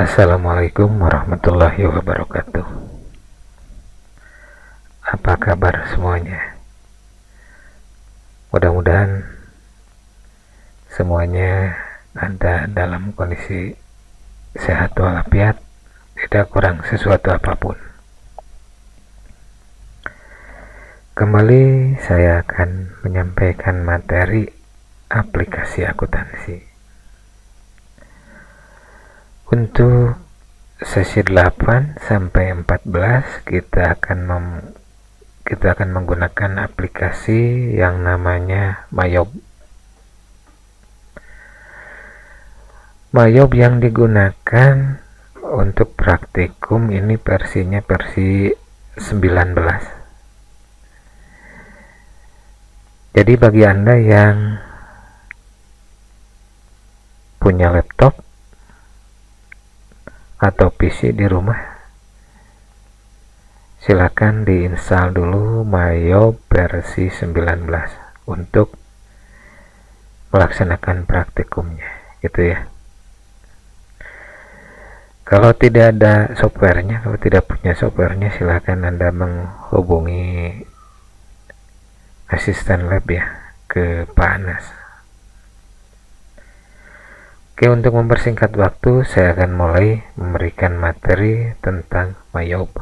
Assalamualaikum warahmatullahi wabarakatuh. Apa kabar semuanya? Mudah-mudahan semuanya ada dalam kondisi sehat walafiat, tidak kurang sesuatu apapun. Kembali saya akan menyampaikan materi aplikasi akuntansi. Untuk sesi 8 sampai 14 kita akan menggunakan aplikasi yang namanya Mayob. Mayob yang digunakan untuk praktikum ini versinya versi 19. Jadi bagi Anda yang punya laptop atau PC di rumah, silakan diinstal dulu Mayob versi 19 untuk melaksanakan praktikumnya, gitu ya. Kalau tidak ada softwarenya, kalau tidak punya softwarenya, silakan Anda menghubungi asisten lab ya, ke Pak Anas. Oke, untuk mempersingkat waktu, saya akan mulai memberikan materi tentang Mayob.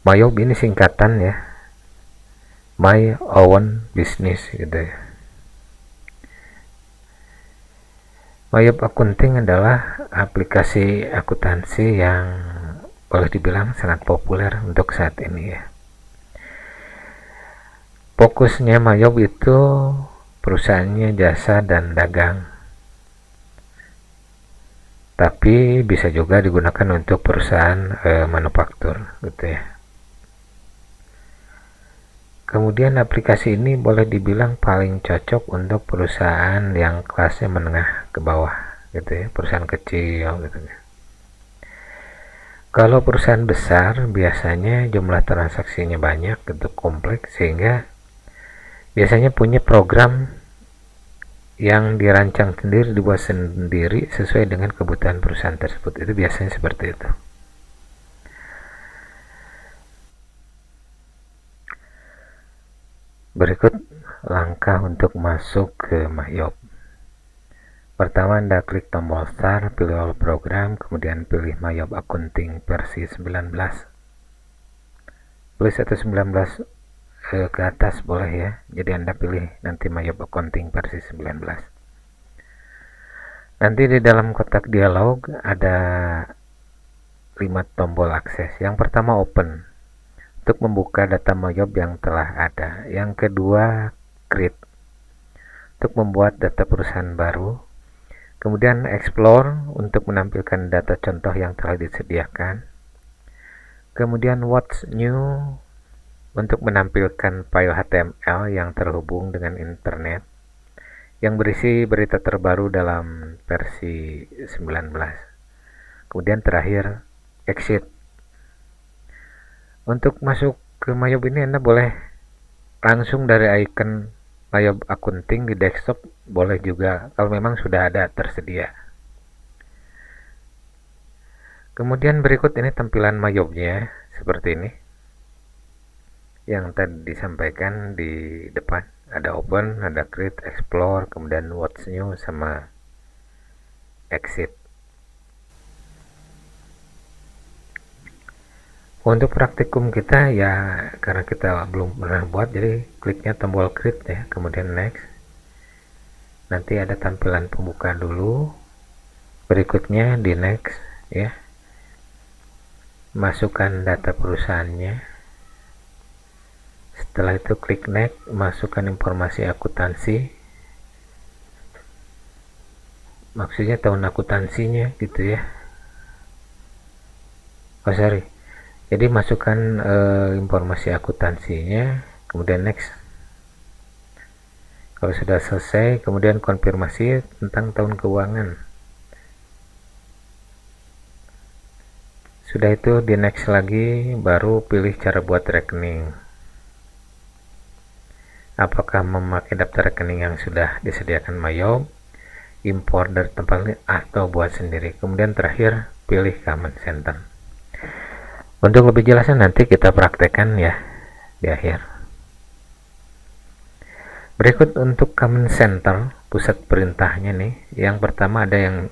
Mayob ini singkatan ya, My Own Business gitu ya. Mayob Accounting adalah aplikasi akuntansi yang boleh dibilang sangat populer untuk saat ini ya. Fokusnya Mayob itu perusahaannya jasa dan dagang, tapi bisa juga digunakan untuk perusahaan manufaktur gitu ya. Kemudian aplikasi ini boleh dibilang paling cocok untuk perusahaan yang kelasnya menengah ke bawah gitu ya, perusahaan kecil gitu ya. Kalau perusahaan besar biasanya jumlah transaksinya banyak, gitu, kompleks, sehingga biasanya punya program yang dirancang sendiri, dibuat sendiri sesuai dengan kebutuhan perusahaan tersebut. Itu biasanya seperti itu. Berikut langkah untuk masuk ke Mayob. Pertama, Anda klik tombol start, pilih all program, kemudian pilih Mayob Accounting versi 19. Pilih 19 ke atas boleh ya, jadi Anda pilih nanti Mayob Accounting versi 19. Nanti di dalam kotak dialog ada 5 tombol akses. Yang pertama open, untuk membuka data Mayob yang telah ada. Yang kedua create, untuk membuat data perusahaan baru. Kemudian explore, untuk menampilkan data contoh yang telah disediakan. Kemudian what's new, untuk menampilkan file HTML yang terhubung dengan internet yang berisi berita terbaru dalam versi 19. Kemudian terakhir exit. Untuk masuk ke Mayob ini Anda boleh langsung dari icon Mayob Accounting di desktop, boleh juga kalau memang sudah ada tersedia. Kemudian berikut ini tampilan Mayobnya seperti ini. Yang tadi disampaikan di depan, ada open, ada create, explore, kemudian what's new, sama exit. Untuk praktikum kita ya, karena kita belum pernah buat, jadi kliknya tombol create ya, kemudian next. Nanti ada tampilan pembuka dulu, berikutnya di next ya, masukkan data perusahaannya. Setelah itu klik next, masukkan informasi akuntansi, maksudnya tahun akuntansinya gitu ya. Jadi masukkan informasi akuntansinya, kemudian next. Kalau sudah selesai, kemudian konfirmasi tentang tahun keuangan. Sudah itu di next lagi, baru pilih cara buat rekening. apakah memakai daftar rekening yang sudah disediakan Mayob, impor dari tempat lain, atau buat sendiri. Kemudian terakhir pilih Command Center. Untuk lebih jelasnya nanti kita praktekkan ya di akhir. Berikut untuk Command Center, pusat perintahnya nih. Yang pertama ada yang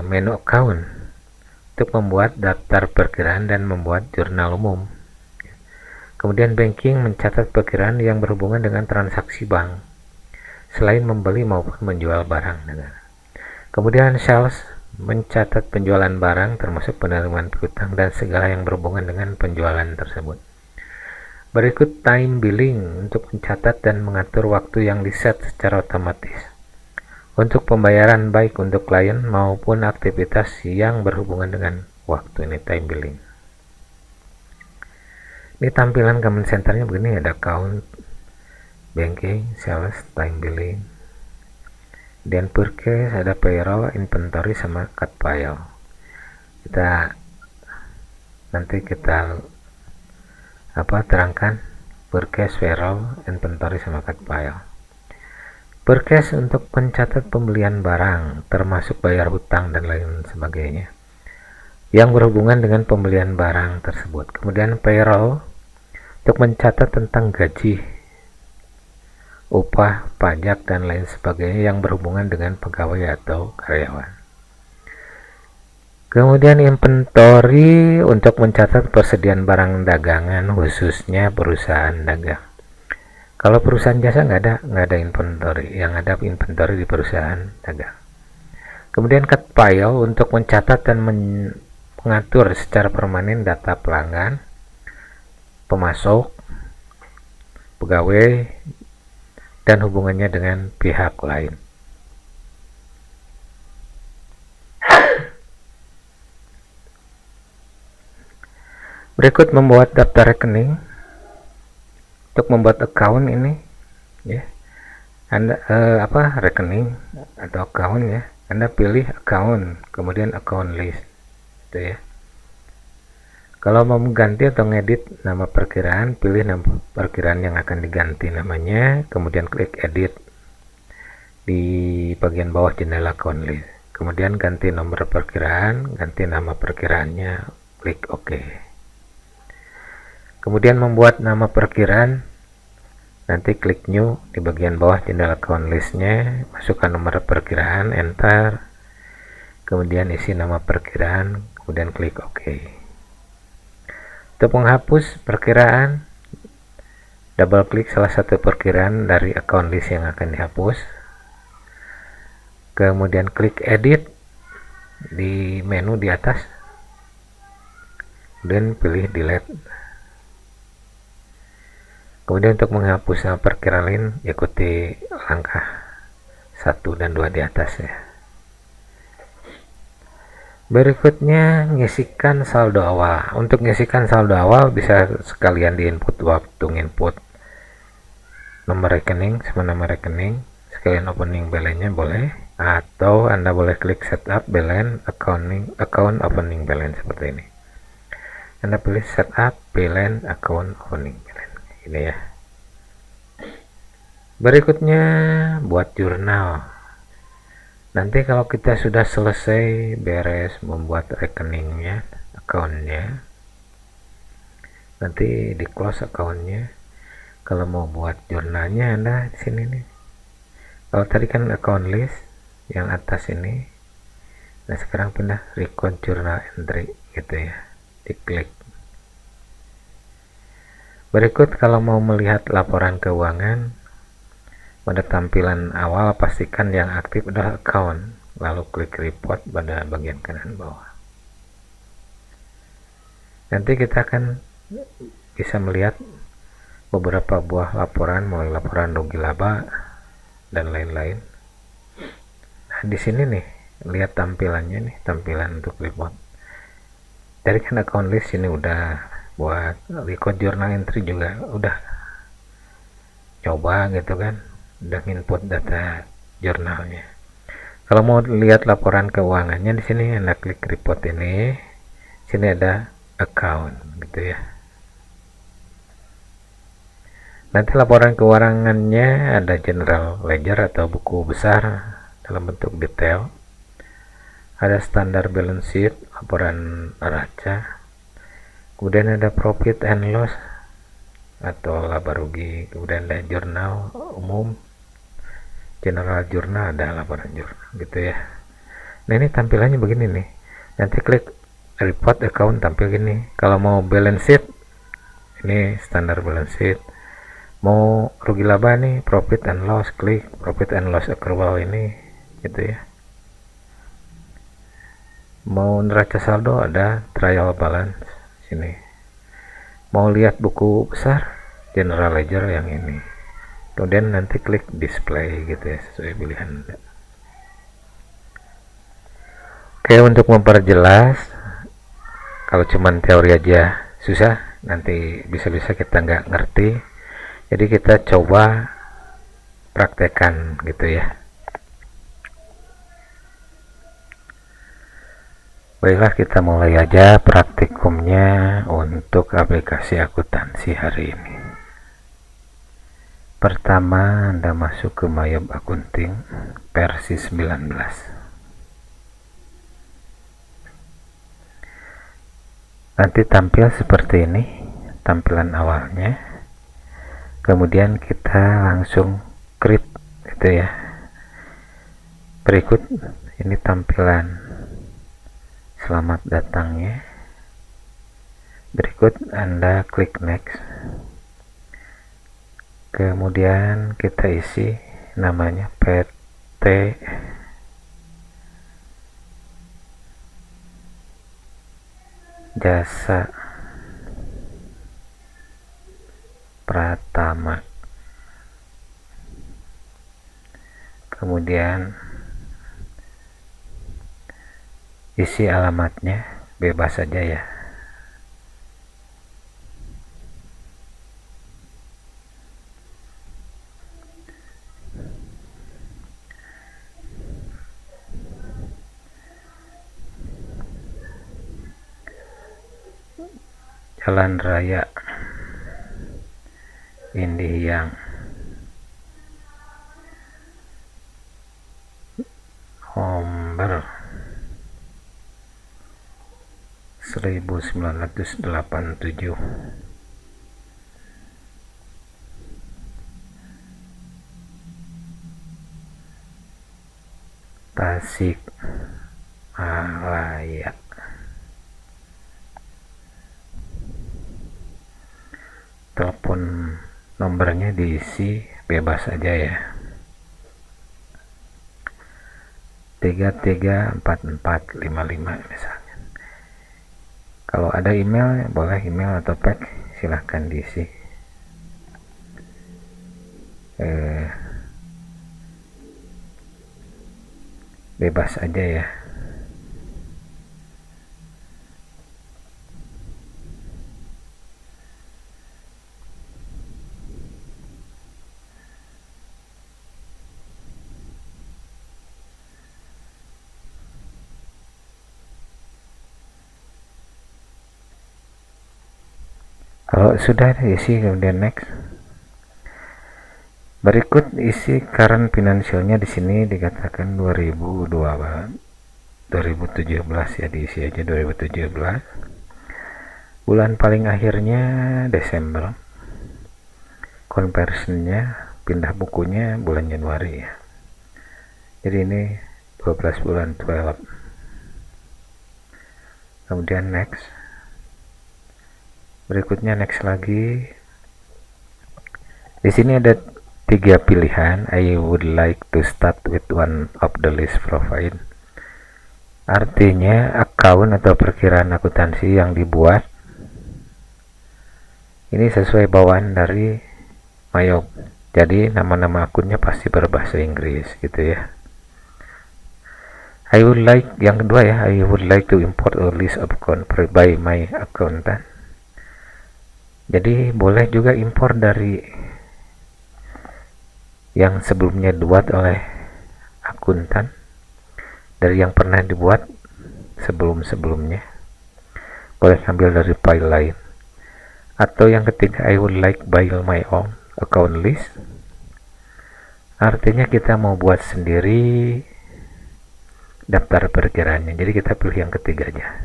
menu account untuk membuat daftar perkiraan dan membuat jurnal umum. Kemudian banking mencatat perkiraan yang berhubungan dengan transaksi bank selain membeli maupun menjual barang. Kemudian sales mencatat penjualan barang termasuk penerimaan piutang dan segala yang berhubungan dengan penjualan tersebut. Berikut time billing untuk mencatat dan mengatur waktu yang diset secara otomatis untuk pembayaran baik untuk klien maupun aktivitas yang berhubungan dengan waktu. Ini time billing. Ini tampilan Command Center-nya begini, ada account, banking, sales, time billing, dan purchase, ada payroll, inventory, sama cut file. Nanti kita terangkan purchase, payroll, inventory, sama cut file. Purchase untuk mencatat pembelian barang termasuk bayar hutang dan lain sebagainya yang berhubungan dengan pembelian barang tersebut. Kemudian payroll untuk mencatat tentang gaji, upah, pajak, dan lain sebagainya yang berhubungan dengan pegawai atau karyawan. Kemudian inventory untuk mencatat persediaan barang dagangan khususnya perusahaan dagang. Kalau perusahaan jasa nggak ada inventory, yang ada inventory di perusahaan dagang. Kemudian cut file untuk mencatat dan mengatur secara permanen data pelanggan, pemasok, pegawai, dan hubungannya dengan pihak lain. Berikut membuat daftar rekening. Untuk membuat account ini ya, Anda rekening atau account ya, Anda pilih account, kemudian account list gitu ya. Kalau mau mengganti atau ngedit nama perkiraan, pilih nama perkiraan yang akan diganti namanya, kemudian klik edit di bagian bawah jendela account list. Kemudian ganti nomor perkiraan, ganti nama perkiraannya, klik OK. Kemudian membuat nama perkiraan, nanti klik new di bagian bawah jendela account listnya, masukkan nomor perkiraan, enter, kemudian isi nama perkiraan, kemudian klik OK. Untuk menghapus perkiraan, double klik salah satu perkiraan dari account list yang akan dihapus, kemudian klik edit di menu di atas, dan pilih delete. Kemudian untuk menghapus nama perkiraan lain, ikuti langkah 1 dan 2 di atas ya. Berikutnya ngisikan saldo awal. Untuk ngisikan saldo awal bisa sekalian di input waktu input nomor rekening sama nama rekening, sekalian opening balance-nya boleh, atau Anda boleh klik setup balance account opening balance seperti ini. Anda pilih setup balance account opening balance ini ya. Berikutnya buat jurnal. Nanti kalau kita sudah selesai beres membuat rekeningnya, akunnya, nanti di close akunnya. Kalau mau buat jurnalnya Anda di sini nih. Kalau tadi kan account list yang atas ini, nah sekarang pindah record journal entry gitu ya, diklik. Berikut kalau mau melihat laporan keuangan, pada tampilan awal pastikan yang aktif adalah account, lalu klik report pada bagian kanan bawah. Nanti kita akan bisa melihat beberapa buah laporan, mulai laporan rugi laba dan lain-lain. Nah, di sini nih, lihat tampilannya nih, tampilan untuk report. Dari kan account list ini udah, buat record journal entry juga udah coba gitu kan, udah input data jurnalnya. Kalau mau lihat laporan keuangannya, di sini Anda klik report ini, sini ada account gitu ya. Nanti laporan keuangannya ada general ledger atau buku besar dalam bentuk detail, ada standar balance sheet, laporan neraca, kemudian ada profit and loss atau laba rugi, kemudian ada jurnal umum, general jurnal, ada laporan jurnal gitu ya. Nah ini tampilannya begini nih, nanti klik report account tampil gini. Kalau mau balance sheet, ini standar balance sheet. Mau rugi laba nih, profit and loss, klik profit and loss accrual ini gitu ya. Mau neraca saldo, ada trial balance sini. Mau lihat buku besar, general ledger yang ini. Kemudian nanti klik display gitu ya, sesuai pilihan Anda. Oke, untuk memperjelas, kalau cuman teori aja susah, nanti bisa-bisa kita nggak ngerti. Jadi kita coba praktekkan gitu ya. Baiklah, kita mulai aja praktikumnya untuk aplikasi akuntansi hari ini. Pertama, Anda masuk ke Mayob Accounting versi 19. Nanti tampil seperti ini tampilan awalnya. Kemudian kita langsung create gitu ya. Berikut ini tampilan selamat datangnya. Berikut Anda klik next. Kemudian kita isi namanya PT Jasa Pratama. Kemudian isi alamatnya bebas saja ya. Jalan Raya Indihiyang, nomor 1987, Tasik Malaya. Telepon nomornya diisi bebas aja ya, 334455 misalnya. Kalau ada email boleh email atau fax, silahkan diisi. Bebas aja ya. Kalau sudah diisi kemudian next. Berikut isi current financialnya, di sini dikatakan 2017 ya, diisi aja 2017. Bulan paling akhirnya Desember. Conversionnya pindah bukunya bulan Januari ya. Jadi ini 12 bulan 12. Kemudian next. Berikutnya next lagi. Di sini ada 3 pilihan. I would like to start with one of the list provided. Artinya akun atau perkiraan akuntansi yang dibuat ini sesuai bawaan dari Mayob. Jadi nama-nama akunnya pasti berbahasa Inggris gitu ya. I would like, yang kedua ya, I would like to import a list of account by my accountant. Jadi boleh juga impor dari yang sebelumnya dibuat oleh akuntan, dari yang pernah dibuat sebelum-sebelumnya. Boleh ambil dari file lain. Atau yang ketiga, I would like by my own, account list, artinya kita mau buat sendiri daftar perkiraannya. Jadi kita pilih yang ketiga aja.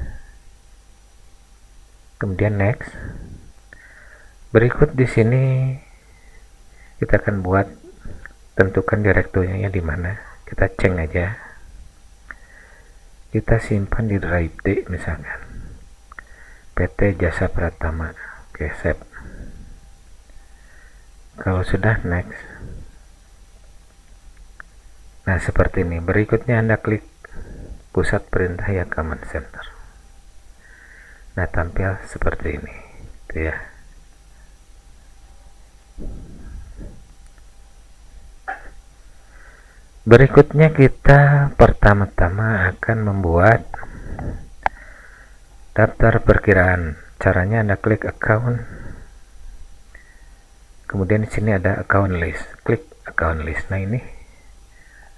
Kemudian next. Berikut di sini kita akan buat, tentukan direktorinya di mana. Kita cek aja. Kita simpan di drive D misalkan. PT Jasa Pratama. Oke, save. Kalau sudah, next. Nah, seperti ini. Berikutnya Anda klik pusat perintah ya, command center. Nah, tampil seperti ini. Itu ya. Berikutnya kita pertama-tama akan membuat daftar perkiraan. Caranya Anda klik account, kemudian di sini ada account list, klik account list. Nah, ini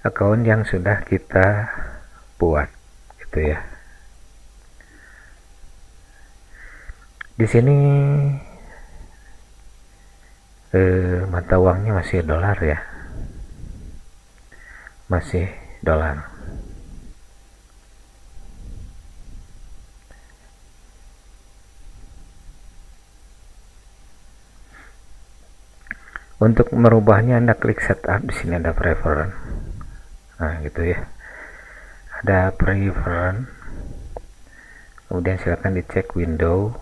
account yang sudah kita buat, gitu ya. Di sini mata uangnya masih dolar ya, masih dolar. Untuk merubahnya Anda klik setup, di sini ada preference. Nah, gitu ya. Ada preference. Kemudian silakan dicek window.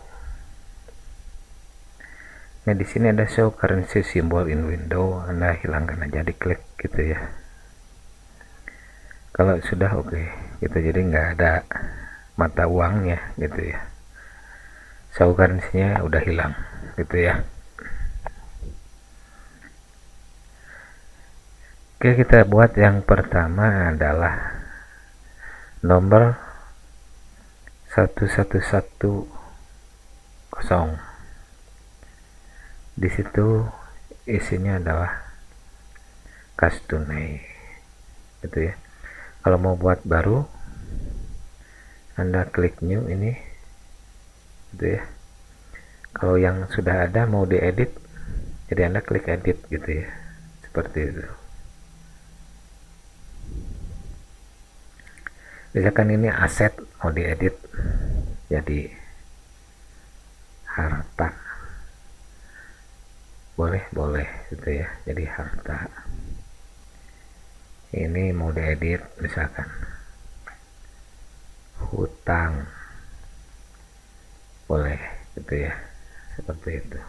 Nah, di sini ada show currency symbol in window. Anda hilangkan aja, diklik gitu ya. Kalau sudah oke, gitu, jadi nggak ada mata uangnya gitu ya. Show currency-nya udah hilang gitu ya. Oke, kita buat yang pertama adalah nomor 1110. Di situ isinya adalah kas tunai, gitu ya. Kalau mau buat baru, Anda klik new ini, gitu ya. Kalau yang sudah ada mau diedit, jadi Anda klik edit gitu ya, seperti itu. Misalkan ini aset mau diedit jadi harta, boleh gitu ya, jadi harta. Ini mau diedit misalkan hutang, boleh gitu ya, seperti itu.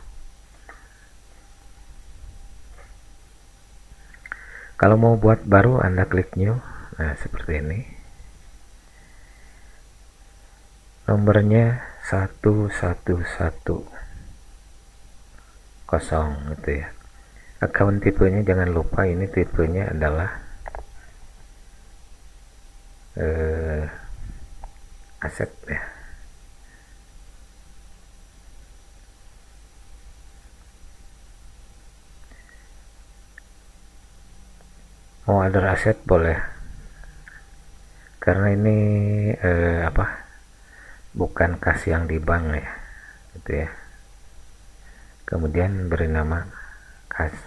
Kalau mau buat baru, Anda klik new. Nah, seperti ini. Nomornya 1110 gitu ya. Account tipenya jangan lupa, ini tipenya adalah aset ya. Mau other aset boleh, karena ini bukan kas yang di bank ya, gitu ya. Kemudian beri nama kas.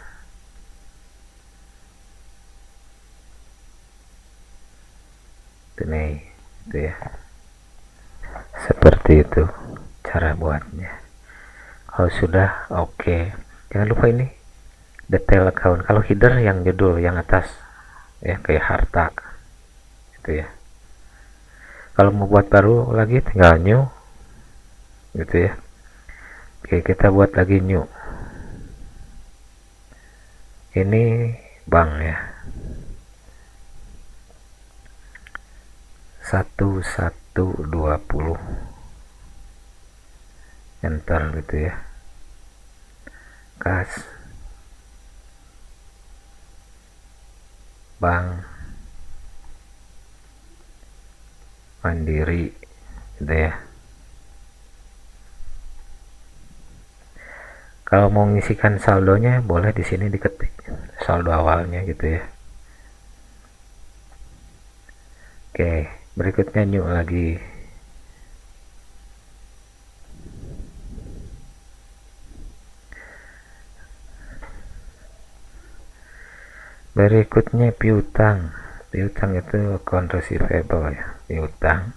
Tunai, gitu ya. Seperti itu cara buatnya. Kalau sudah oke, jangan lupa ini detail account. Kalau header yang judul yang atas ya, kayak harta, gitu ya. Kalau mau buat baru lagi tinggal new gitu ya. Oke, kita buat lagi new. Ini bank ya, 1120, enter gitu ya. Kas bank Mandiri gitu ya. Kalau mau ngisikan saldonya boleh di sini diketik saldo awalnya gitu ya. Oke, berikutnya new lagi. Berikutnya piutang. Piutang itu account receivable ya, piutang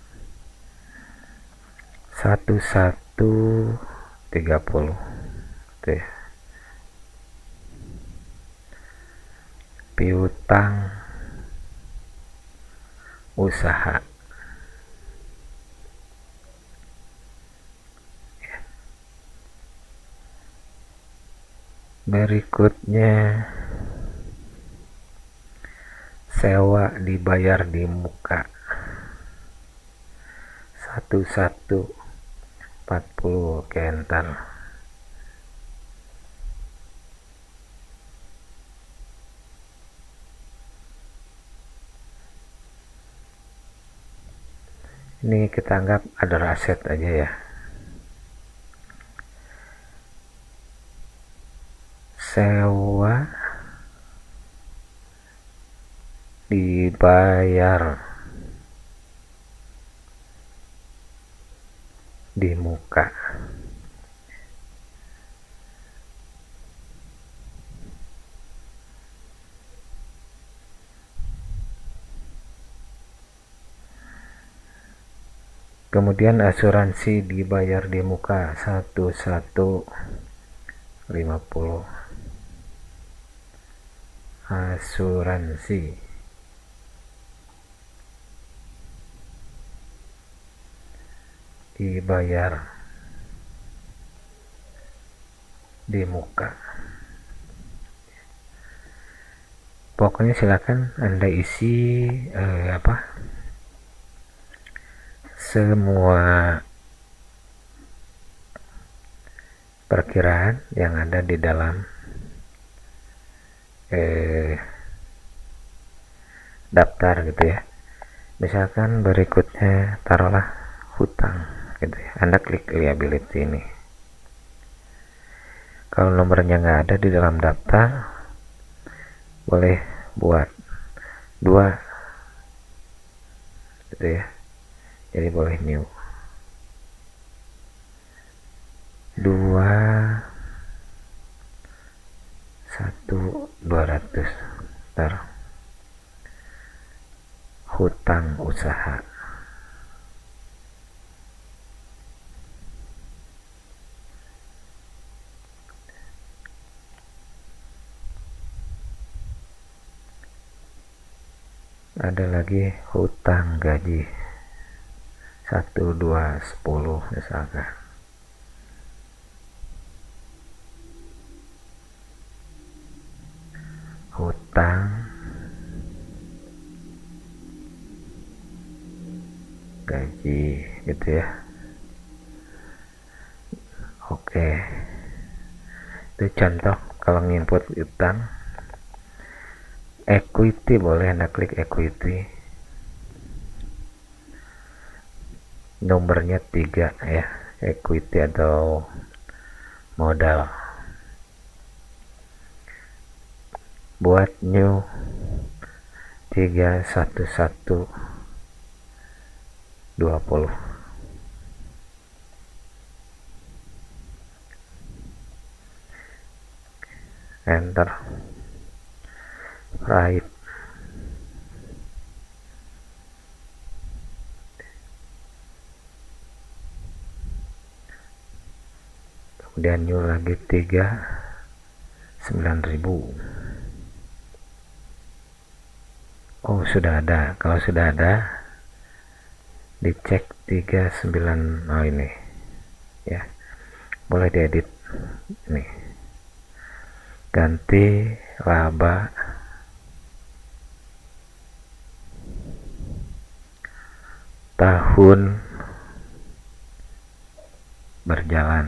1130 itu ya. Piutang usaha. Berikutnya sewa dibayar di muka 1140. Oke, ntar ini kita anggap ada aset aja ya. Sewa dibayar di muka kemudian asuransi dibayar di muka 1150. Asuransi dibayar di muka. Pokoknya silakan Anda isi semua perkiraan yang ada di dalam daftar gitu ya. Misalkan berikutnya taruhlah hutang gitu ya. Anda klik liability ini. Kalau nomornya nggak ada di dalam daftar, boleh buat 2 gitu ya. Jadi boleh new 200 ntar hutang usaha. Ada lagi hutang gaji 1210 misalkan. Hutang gaji gitu ya. Oke, itu contoh kalau nginput hutang. Equity boleh Anda klik equity, nomornya 3 ya, equity atau modal. Buat new 31120. Enter. Right. Kemudian new lagi 39000. Oh, sudah ada. Kalau sudah ada, dicek 39. Oh, ini ya, boleh diedit nih, ganti laba tahun berjalan.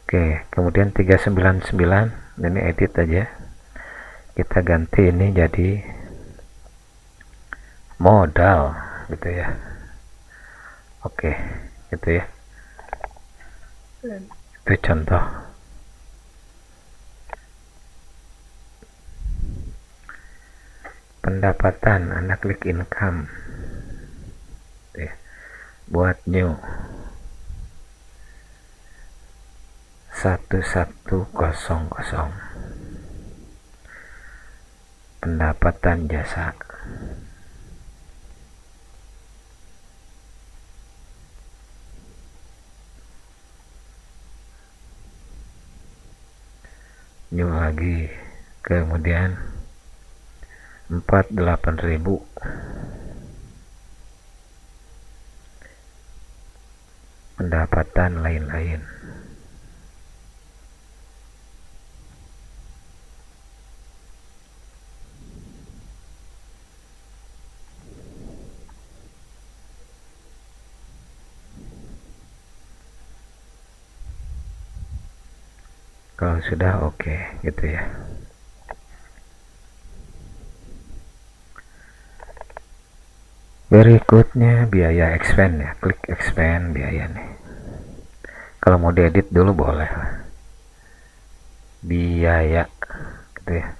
Oke, kemudian 399 ini edit aja, kita ganti ini jadi modal gitu ya. Oke, gitu ya. Itu contoh. Pendapatan, Anda klik income. buat new 1100 pendapatan jasa. New lagi, kemudian 48.000 pendapatan lain-lain. Kalau sudah oke, gitu ya. Berikutnya biaya expand ya, klik expand biaya nih. Kalau mau diedit dulu boleh lah. Biaya gitu ya.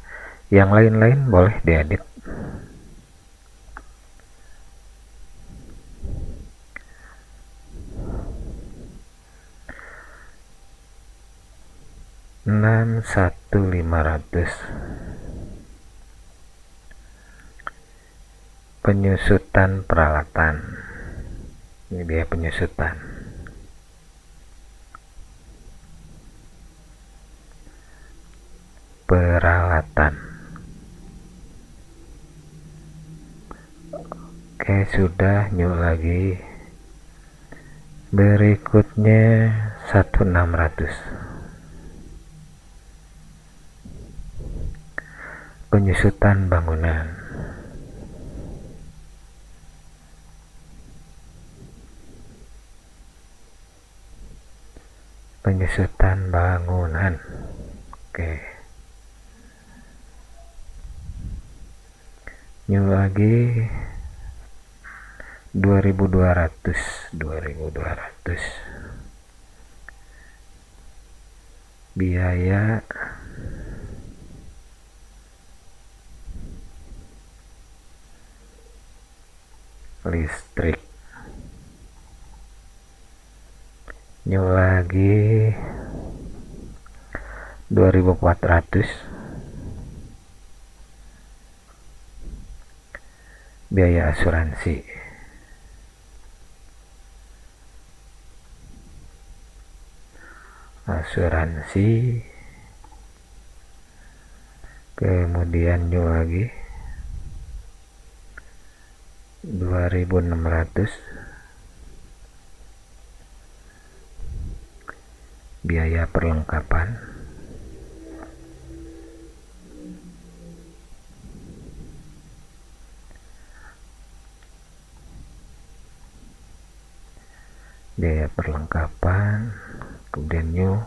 Yang lain-lain boleh diedit. $61.500 penyusutan peralatan. Ini biaya penyusutan. Peralatan. Oke, sudah. New lagi. Berikutnya 1.600 penyusutan bangunan. Penyusutan bangunan. Oke. New lagi 2.200 biaya listrik. New lagi 2.400 biaya asuransi. Kemudian new lagi 2.600 biaya perlengkapan. Kemudian new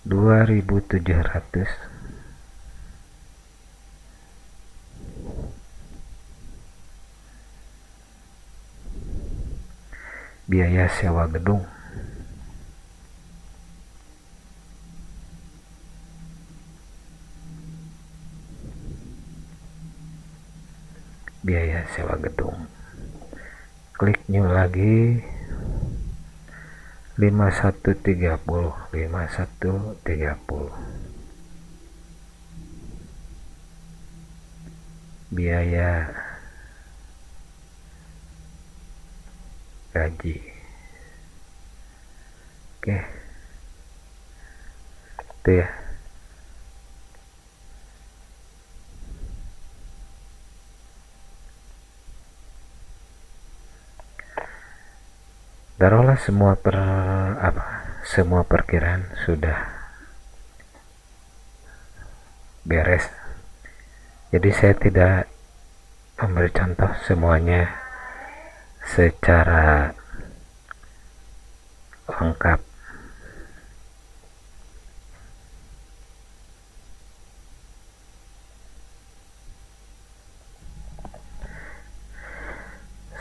2.700 biaya sewa gedung. Klik new lagi 5130 biaya gaji. Oke, itu ya. Taruhlah semua perkiraan sudah beres. Jadi saya tidak memberi contoh semuanya secara lengkap.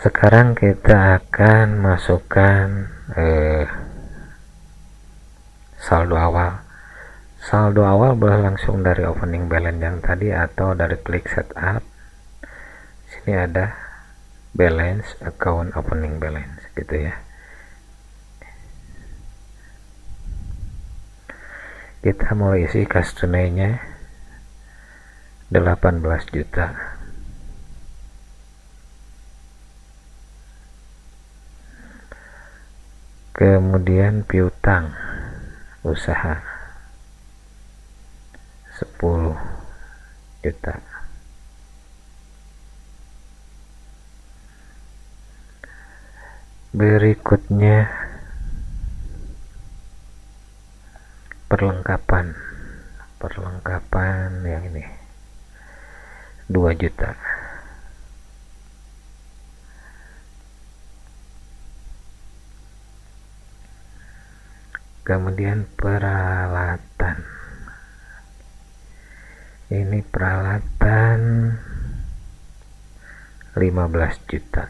Sekarang kita akan masukkan saldo awal. Saldo awal boleh langsung dari opening balance yang tadi atau dari klik setup. Ini ada balance, account opening balance gitu ya. Kita mulai isi kas tunainya 18 juta. Kemudian piutang usaha 10 juta. Berikutnya perlengkapan yang ini 2 juta. Kemudian peralatan, ini peralatan 15 juta.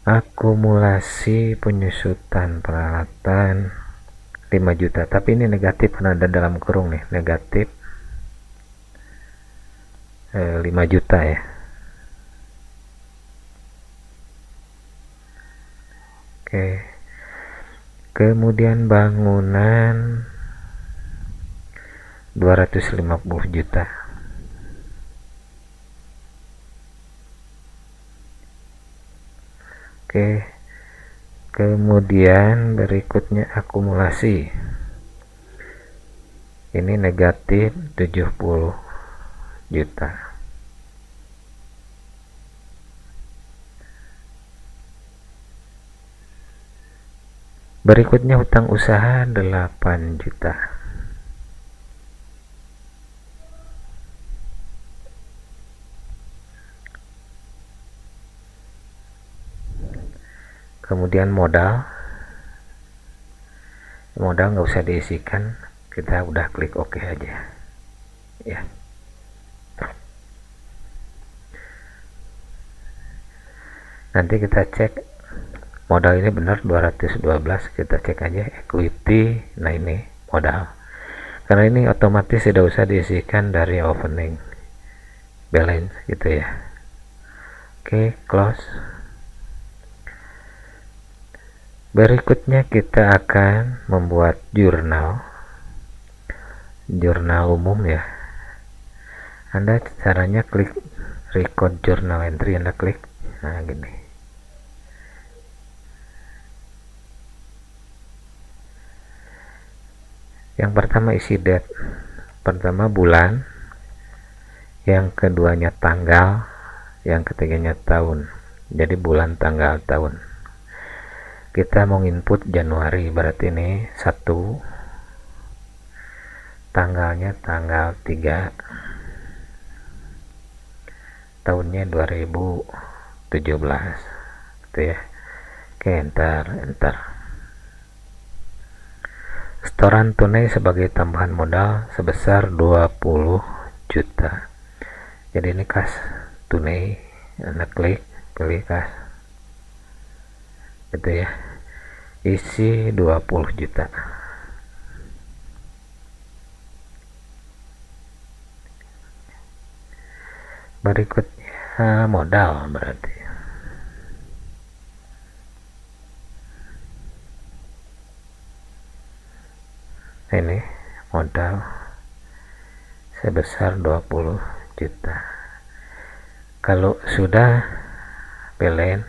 Akumulasi penyusutan peralatan 5 juta, tapi ini negatif karena ada dalam kurung nih, negatif 5 juta ya. Oke. Kemudian bangunan 250 juta. Oke. Kemudian berikutnya akumulasi. Ini negatif 70 juta. Berikutnya hutang usaha 8 juta. Kemudian modal nggak usah diisikan, kita udah klik OK aja ya. Nanti kita cek modal ini benar 212, kita cek aja equity. Nah ini modal, karena ini otomatis tidak usah diisikan dari opening balance gitu ya. Oke, close. Berikutnya kita akan membuat jurnal umum ya. Anda caranya klik record journal entry, Anda klik, nah gini. Yang pertama isi date, pertama bulan, yang keduanya tanggal, yang ketiganya tahun. Jadi bulan, tanggal, tahun. Kita mau input Januari, berarti ini 1, tanggalnya tanggal 3, tahunnya 2017 gitu ya. Oke, enter. Setoran tunai sebagai tambahan modal sebesar 20 juta. Jadi ini kas tunai, Anda klik, pilih kas gitu ya, isi 20 juta. Berikutnya modal, berarti ini modal sebesar 20 juta. Kalau sudah belen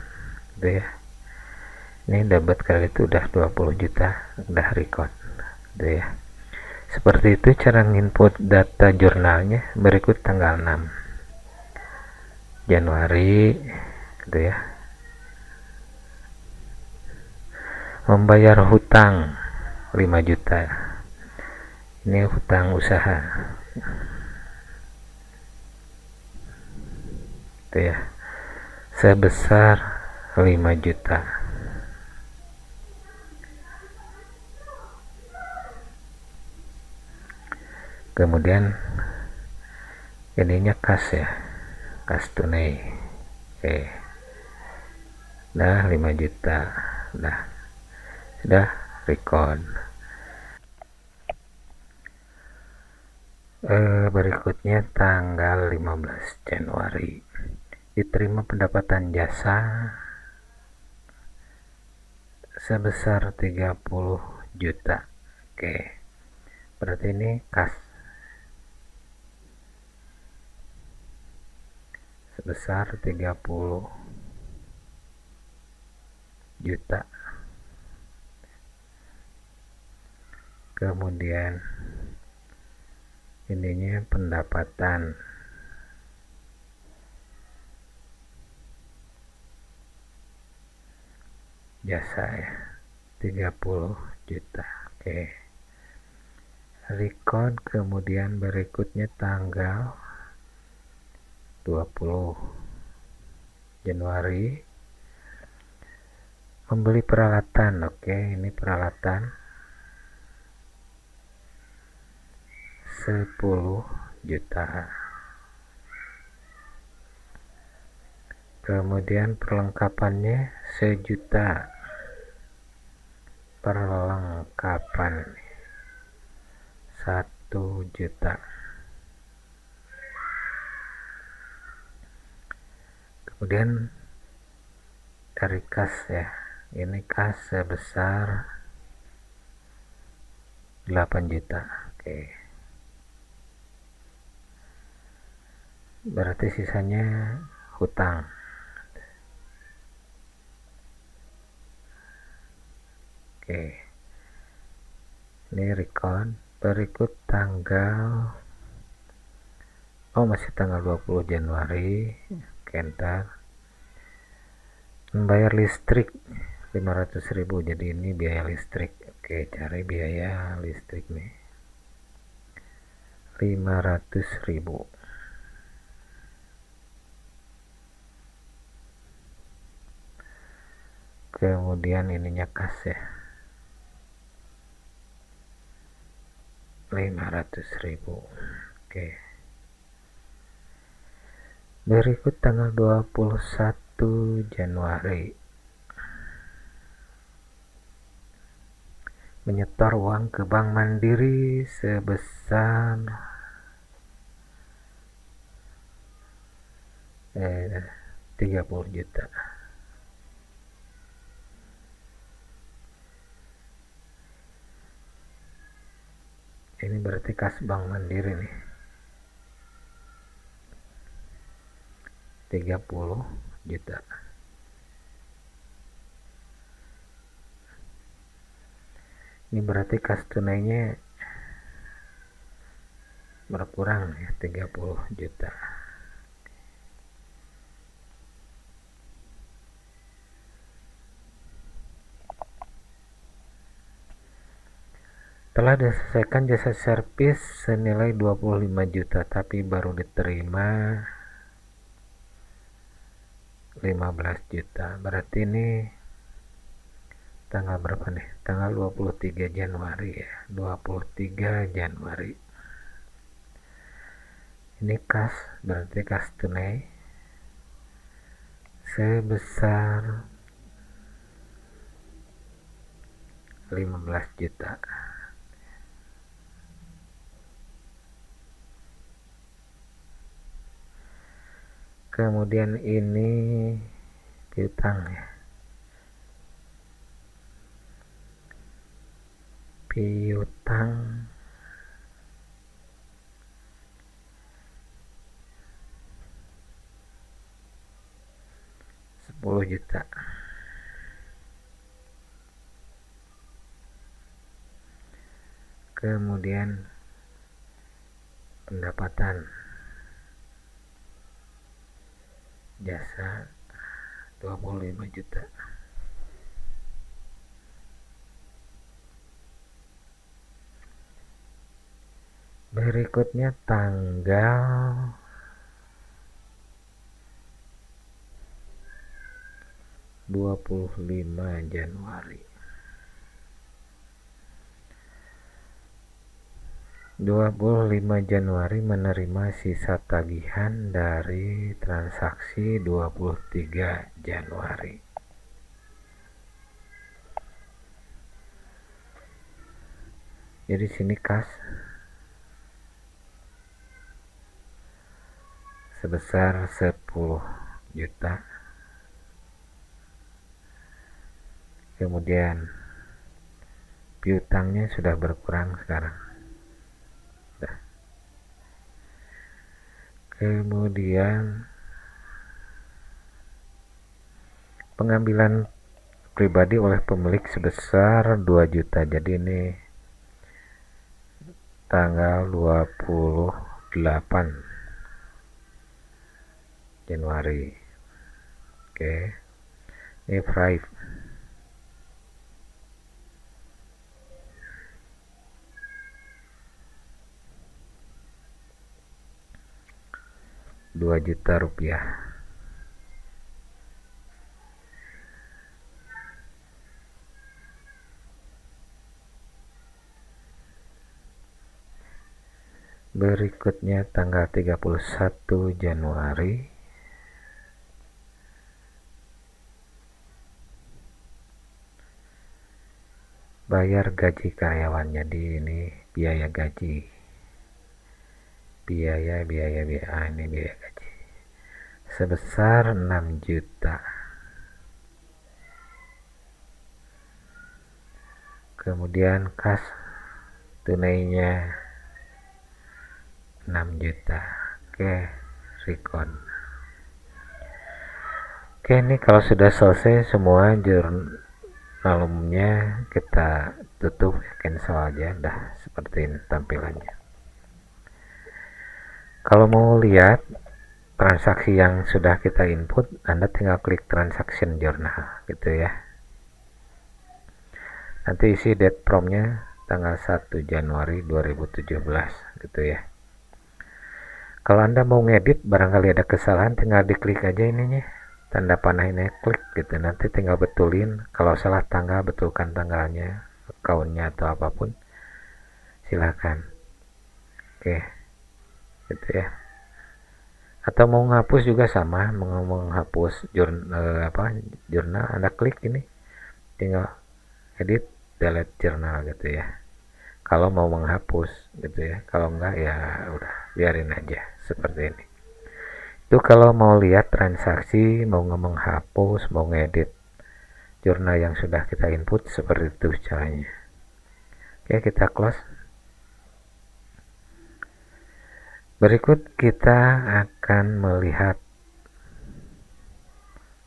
gitu ya, ini debit kali itu udah 20 juta, udah record gitu ya. Seperti itu cara input data jurnalnya. Berikut tanggal 6 Januari gitu ya. Membayar hutang 5 juta. Ini hutang usaha gitu ya, sebesar 5 juta. Kemudian ininya kas ya, kas tunai. Oke, nah 5 juta, sudah record. Berikutnya tanggal 15 Januari diterima pendapatan jasa sebesar 30 juta. Oke, berarti ini kas sebesar 30 juta. Kemudian ininya pendapatan jasa ya, 30 juta. Oke, record. Kemudian berikutnya tanggal 20 Januari membeli peralatan. Oke, ini peralatan 10 juta. Kemudian perlengkapannya 1 juta. Perlengkapan 1 juta. Kemudian dari kas ya, ini kas sebesar 8 juta. Oke, berarti sisanya hutang. Oke, ini record. Berikut tanggal masih tanggal 20 Januari. Enter. Membayar listrik 500.000, jadi ini biaya listrik. Oke, cari biaya listrik nih, 500.000. Kemudian ininya kas ya, 500.000. Oke, berikut tanggal 21 Januari menyetor uang ke Bank Mandiri sebesar 30 juta. Ini berarti kas Bank Mandiri nih, 30 juta. Ini berarti kas tunainya berkurang ya, 30 juta. Telah diselesaikan jasa servis senilai 25 juta tapi baru diterima 15 juta. Berarti ini tanggal berapa nih? Tanggal 23 Januari ya. 23 Januari. Ini kas, berarti kas tunai sebesar 15 juta. Kemudian ini piutang ya, piutang 10 juta. Kemudian pendapatan jasa 25 juta. Berikutnya tanggal 25 Januari. 25 Januari menerima sisa tagihan dari transaksi 23 Januari. Jadi sini kas sebesar 10 juta. Kemudian piutangnya sudah berkurang sekarang. Kemudian pengambilan pribadi oleh pemilik sebesar 2 juta. Jadi ini tanggal 28 Januari. Oke. Ini private. Rp2 juta. Berikutnya tanggal 31 Januari. Bayar gaji karyawan. Jadi ini biaya gaji. Biaya ini biaya gaji. Sebesar 6 juta. Kemudian kas tunainya 6 juta. Oke, record. Oke, ini kalau sudah selesai semua jurnalnya, kita tutup, cancel aja. Dah seperti ini tampilannya. Kalau mau lihat transaksi yang sudah kita input, Anda tinggal klik transaction journal gitu ya. Nanti isi date promnya tanggal 1 Januari 2017 gitu ya. Kalau Anda mau ngedit, barangkali ada kesalahan, tinggal diklik aja ininya, tanda panah ini, klik gitu. Nanti tinggal betulin. Kalau salah tanggal, betulkan tanggalnya, akunnya atau apapun. Silakan. Oke, gitu ya. Atau mau menghapus juga sama, mau menghapus jurnal, Anda klik ini, tinggal edit, delete jurnal gitu ya. Kalau mau menghapus gitu ya, kalau enggak ya udah biarin aja seperti ini. Itu kalau mau lihat transaksi, mau menghapus, mau ngedit jurnal yang sudah kita input, seperti itu caranya. Oke, kita close. Berikut kita akan melihat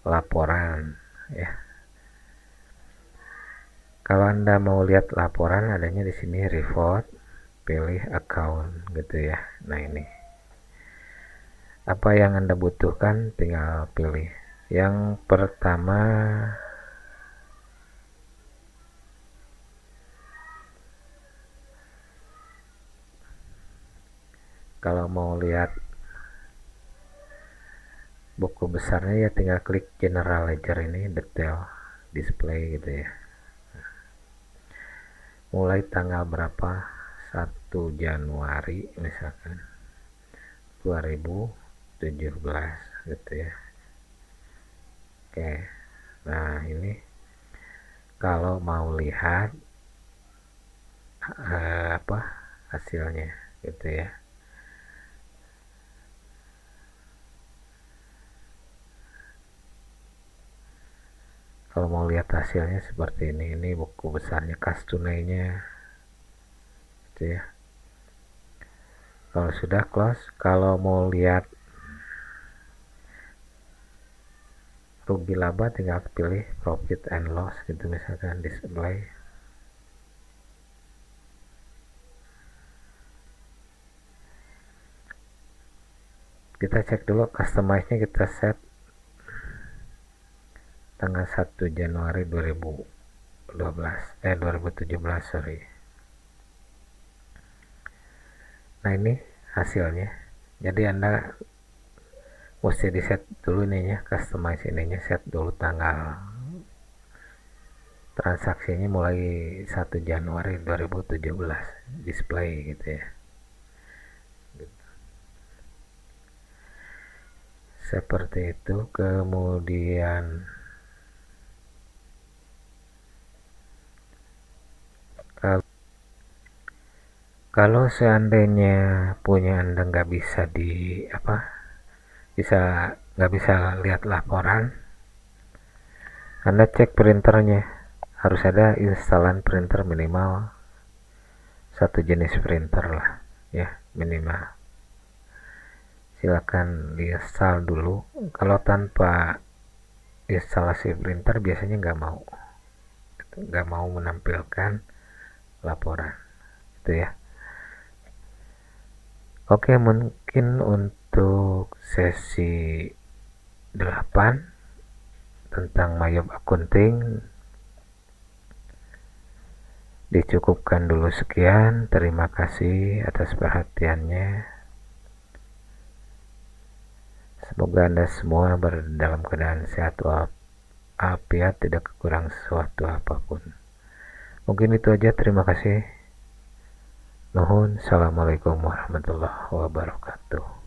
laporan ya. Kalau Anda mau lihat laporan, adanya di sini report, pilih account gitu ya. Nah ini. Apa yang Anda butuhkan tinggal pilih. Yang pertama, kalau mau lihat buku besarnya ya tinggal klik general ledger ini, detail display gitu ya. Mulai tanggal berapa, 1 Januari misalkan 2017 gitu ya. Oke, nah ini kalau mau lihat hasilnya gitu ya. Kalau mau lihat hasilnya seperti ini buku besarnya, kas tunainya gitu ya. Kalau sudah close, kalau mau lihat rugi laba tinggal pilih profit and loss gitu, misalkan display. Kita cek dulu customize-nya, kita set tanggal 1 Januari 2017 sorry. Nah ini hasilnya. Jadi Anda mesti di set dulu ininya, customize ininya, set dulu tanggal transaksinya mulai 1 Januari 2017 display gitu ya. Seperti itu. Kemudian kalau seandainya punya Anda nggak bisa nggak bisa lihat laporan, Anda cek printernya, harus ada instalan printer minimal satu jenis printer lah ya, minimal. Silakan diinstal dulu. Kalau tanpa instalasi printer biasanya nggak mau menampilkan laporan itu ya. Oke, mungkin untuk sesi 8 tentang Mayop Accounting dicukupkan dulu sekian. Terima kasih atas perhatiannya. Semoga Anda semua dalam keadaan sehat walafiat, tidak kurang sesuatu apapun. Mungkin itu aja, terima kasih. Nuhun, assalamualaikum warahmatullahi wabarakatuh.